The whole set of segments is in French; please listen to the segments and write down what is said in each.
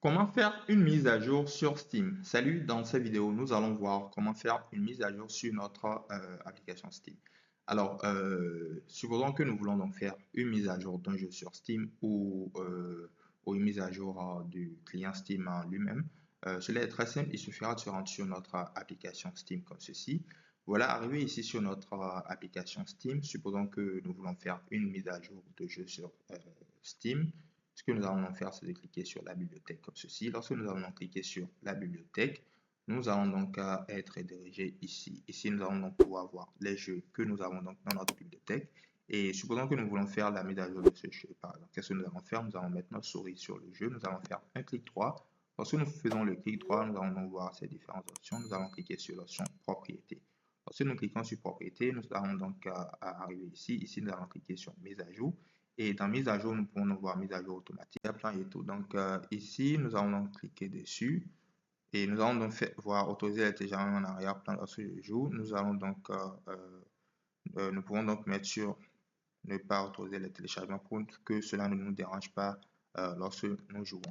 Comment faire une mise à jour sur Steam? Salut, dans cette vidéo, nous allons voir comment faire une mise à jour sur notre application Steam. Alors, supposons que nous voulons donc faire une mise à jour d'un jeu sur Steam ou une mise à jour du client Steam en lui-même. Cela est très simple, il suffira de se rendre sur notre application Steam comme ceci. Voilà, arrivé ici sur notre application Steam, supposons que nous voulons faire une mise à jour de jeu sur Steam. Ce que nous allons donc faire, c'est de cliquer sur la bibliothèque comme ceci. Lorsque nous allons donc cliquer sur la bibliothèque, nous allons donc être dirigés ici. Ici, nous allons donc pouvoir voir les jeux que nous avons donc dans notre bibliothèque. Et supposons que nous voulons faire la mise à jour de ce jeu. Par exemple, qu'est-ce que nous allons faire? Nous allons mettre notre souris sur le jeu. Nous allons faire un clic droit. Lorsque nous faisons le clic droit, nous allons donc voir ces différentes options. Nous allons cliquer sur l'option propriété. Lorsque nous cliquons sur propriété, nous allons donc arriver ici. Ici, nous allons cliquer sur mise à jour. Et dans mise à jour, nous pouvons voir mise à jour automatique, plan et tout. Donc ici, nous allons donc cliquer dessus et nous allons donc voir autoriser le téléchargement en arrière-plan lorsque je joue. Nous allons donc, nous pouvons donc mettre sur ne pas autoriser le téléchargement pour que cela ne nous dérange pas lorsque nous jouons.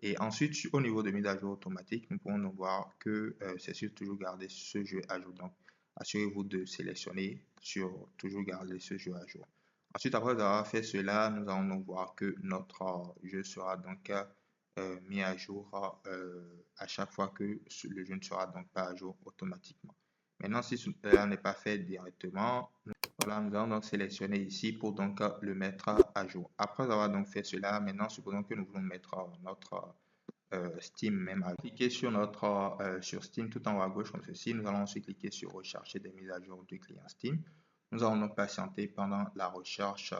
Et ensuite, au niveau de mise à jour automatique, nous pouvons donc voir que c'est sur toujours garder ce jeu à jour. Donc, assurez-vous de sélectionner sur toujours garder ce jeu à jour. Ensuite, après avoir fait cela, nous allons donc voir que notre jeu sera donc mis à jour à chaque fois que le jeu ne sera donc pas à jour automatiquement. Maintenant, si cela n'est pas fait directement, voilà, nous allons donc sélectionner ici pour donc le mettre à jour. Après avoir donc fait cela, maintenant, supposons que nous voulons mettre notre Steam même à cliquer sur notre sur Steam tout en haut à gauche comme ceci. Nous allons ensuite cliquer sur rechercher des mises à jour du client Steam. Nous allons donc patienter pendant la recherche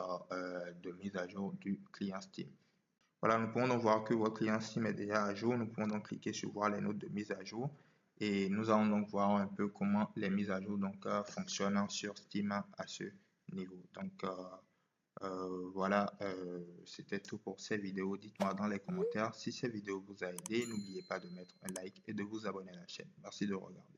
de mise à jour du client Steam. Voilà, nous pouvons donc voir que votre client Steam est déjà à jour. Nous pouvons donc cliquer sur voir les notes de mise à jour et nous allons donc voir un peu comment les mises à jour donc fonctionnent sur Steam à ce niveau. Donc voilà, c'était tout pour cette vidéo. Dites-moi dans les commentaires si cette vidéo vous a aidé. N'oubliez pas de mettre un like et de vous abonner à la chaîne. Merci de regarder.